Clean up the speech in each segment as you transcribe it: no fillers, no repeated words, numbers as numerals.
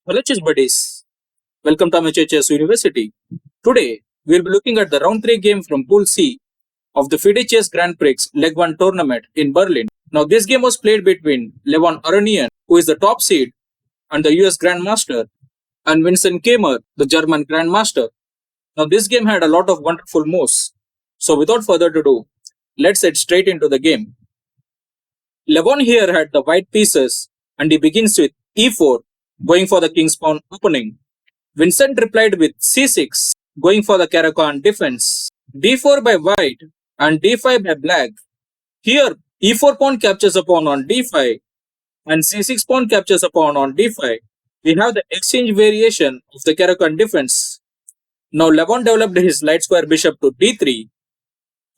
Hello chess buddies, welcome to Amateur Chess University. Today we will be looking at the round 3 game from Pool C of the Fide Chess Grand Prix Leg1 tournament in Berlin. Now this game was played between Levon Aronian, who is the top seed and the US Grandmaster, and Vincent Keymer, the German Grandmaster. Now this game had a lot of wonderful moves. So without further ado, let's head straight into the game. Levon here had the white pieces and he begins with e4, going for the king's pawn opening. Vincent replied with c6, going for the Rac1 defense. d4 by white and d5 by black. Here, e4 pawn captures a pawn on d5 and c6 pawn captures a pawn on d5. We have the exchange variation of the Rac1 defense. Now Levon developed his light square bishop to d3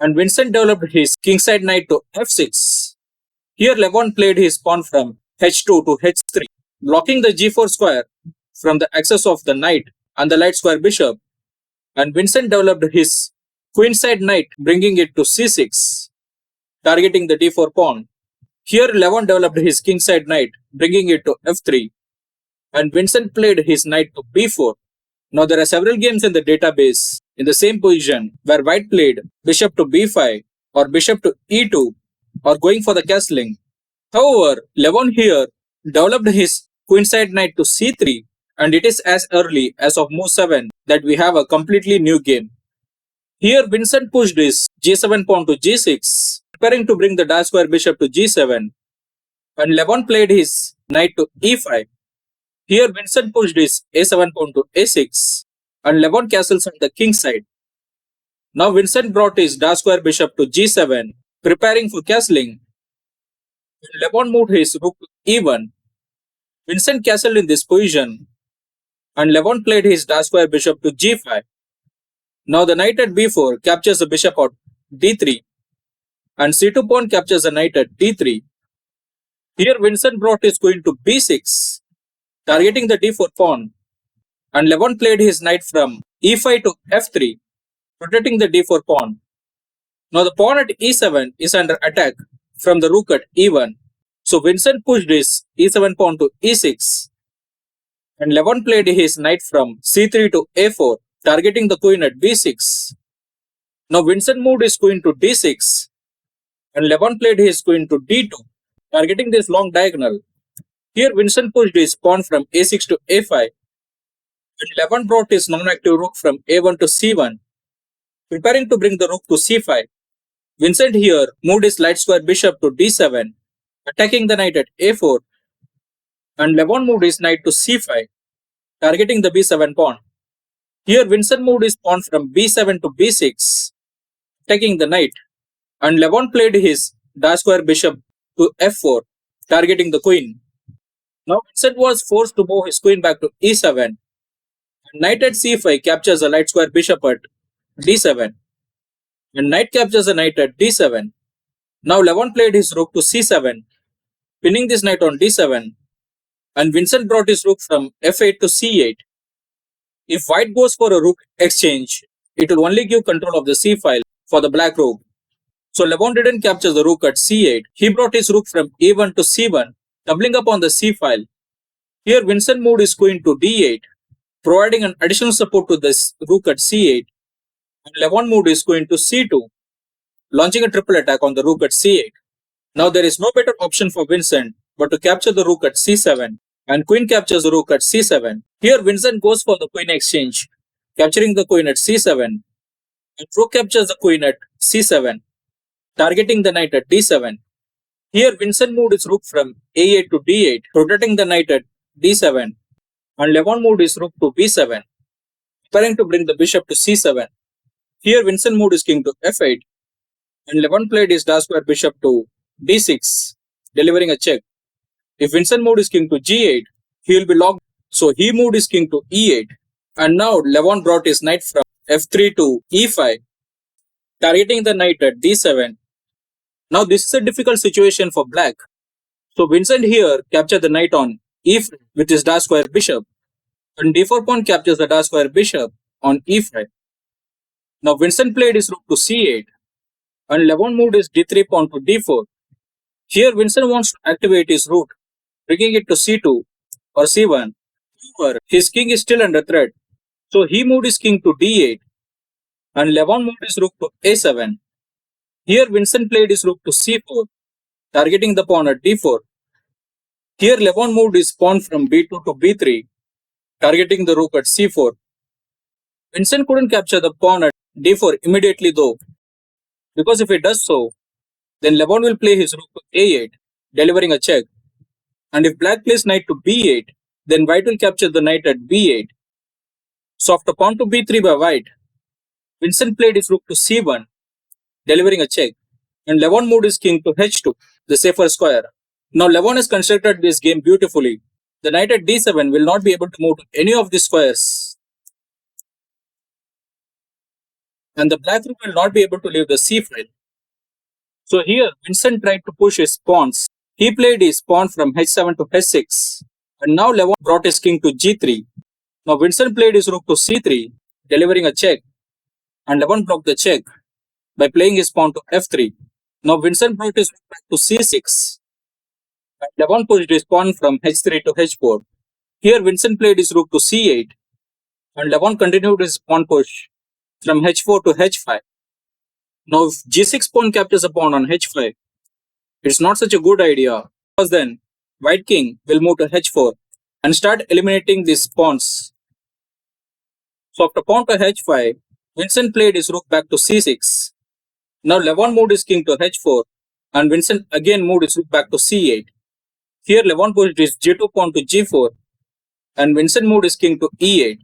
and Vincent developed his kingside knight to f6. Here Levon played his pawn from h2 to h3, blocking the g4 square from the access of the knight and the light square bishop, and Vincent developed his queenside knight, bringing it to c6, targeting the d4 pawn. Here Levon developed his kingside knight, bringing it to f3, and Vincent played his knight to b4. Now there are several games in the database in the same position where white played bishop to b5 or bishop to e2 or going for the castling. However, Levon here developed his queenside knight to c3, and it is as early as of move 7 that we have a completely new game. Here Vincent pushed his g7 pawn to g6, preparing to bring the dark square bishop to g7, and Levon played his knight to e5. Here Vincent pushed his a7 pawn to a6, and Levon castles on the king side. Now Vincent brought his dark square bishop to g7, preparing for castling. Levon moved his rook to e1. Vincent castled in this position, and Levon played his dark square bishop to g5. Now the knight at b4 captures the bishop at d3, and c2 pawn captures the knight at d3. Here Vincent brought his queen to b6, targeting the d4 pawn, and Levon played his knight from e5 to f3, protecting the d4 pawn. Now the pawn at e7 is under attack from the rook at e1, so Vincent pushed his e7 pawn to e6, and Levon played his knight from c3 to a4, targeting the queen at b6. Now Vincent moved his queen to d6, and Levon played his queen to d2, targeting this long diagonal. Here Vincent pushed his pawn from a6 to a5, and Levon brought his non-active rook from a1 to c1, preparing to bring the rook to c5. Vincent here moved his light square bishop to d7, attacking the knight at a4, and Levon moved his knight to c5, targeting the b7 pawn. Here Vincent moved his pawn from b7 to b6, attacking the knight, and Levon played his dark square bishop to f4, targeting the queen. Now Vincent was forced to move his queen back to e7, and knight at c5 captures the light square bishop at d7, and knight captures the knight at d7. Now Levon played his rook to c7, pinning this knight on d7, and Vincent brought his rook from f8 to c8. If white goes for a rook exchange, it will only give control of the c file for the black rook. So Levon didn't capture the rook at c8. He brought his rook from e1 to c1, doubling up on the c file. Here Vincent moved his queen to d8, providing an additional support to this rook at c8, and Levon moved his queen to c2, launching a triple attack on the rook at c8. Now there is no better option for Vincent but to capture the rook at c7, and queen captures the rook at c7. Here Vincent goes for the queen exchange, capturing the queen at c7, and rook captures the queen at c7, targeting the knight at d7. Here Vincent moved his rook from a8 to d8, protecting the knight at d7, and Levon moved his rook to b7, preparing to bring the bishop to c7. Here Vincent moved his king to f8, and Levon played his dark square bishop to d6, delivering a check. If Vincent moved his king to g8, he will be locked, so he moved his king to e8, and now Levon brought his knight from f3 to e5, targeting the knight at d7. Now this is a difficult situation for black, so Vincent here captured the knight on e5 with his dark square bishop, and d4 pawn captures the dark square bishop on e5. Now Vincent played his rook to c8, and Levon moved his d3 pawn to d4. Here Vincent wants to activate his rook, bringing it to c2 or c1. However, his king is still under threat, so he moved his king to d8 and Levon moved his rook to a7. Here Vincent played his rook to c4, targeting the pawn at d4. Here Levon moved his pawn from b2 to b3, targeting the rook at c4. Vincent couldn't capture the pawn at d4 immediately though, because if he does so, then Levon will play his rook to a8, delivering a check. And if black plays knight to b8, then white will capture the knight at b8. So after pawn to b3 by white, Vincent played his rook to c1, delivering a check, and Levon moved his king to h2, the safer square. Now Levon has constructed this game beautifully. The knight at d7 will not be able to move to any of these squares, and the black rook will not be able to leave the c file. So here Vincent tried to push his pawns. He played his pawn from h7 to h6, and now Levon brought his king to g3. Now Vincent played his rook to c3, delivering a check, and Levon blocked the check by playing his pawn to f3. Now Vincent brought his rook back to c6, and Levon pushed his pawn from h3 to h4. Here Vincent played his rook to c8, and Levon continued his pawn push from h4 to h5. Now if g6 pawn captures a pawn on h5, it's not such a good idea, because then white king will move to h4 and start eliminating these pawns. So after pawn to h5, Vincent played his rook back to c6. Now Levon moved his king to h4 and Vincent again moved his rook back to c8. Here Levon pushed his g2 pawn to g4 and Vincent moved his king to e8.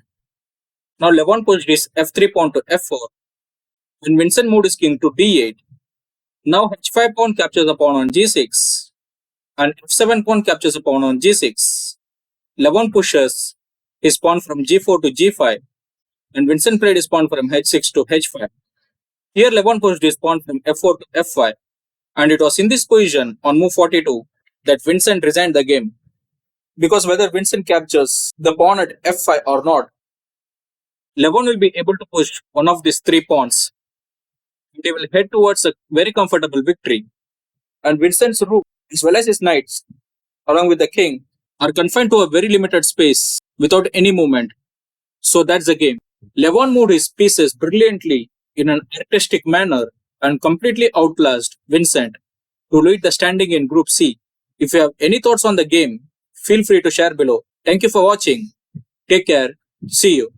Now Levon pushed his f3 pawn to f4 and Vincent moved his king to d8. Now h5 pawn captures a pawn on g6 and f7 pawn captures a pawn on g6. Levon pushes his pawn from g4 to g5 and Vincent played his pawn from h6 to h5. Here Levon pushed his pawn from f4 to f5, and it was in this position on move 42 that Vincent resigned the game. Because whether Vincent captures the pawn at f5 or not, Levon will be able to push one of these three pawns, and he will head towards a very comfortable victory. And Vincent's rook as well as his knights, along with the king, are confined to a very limited space without any movement. So that's the game. Levon moved his pieces brilliantly in an artistic manner and completely outclassed Vincent to lead the standing in Group C. If you have any thoughts on the game, feel free to share below. Thank you for watching. Take care. See you.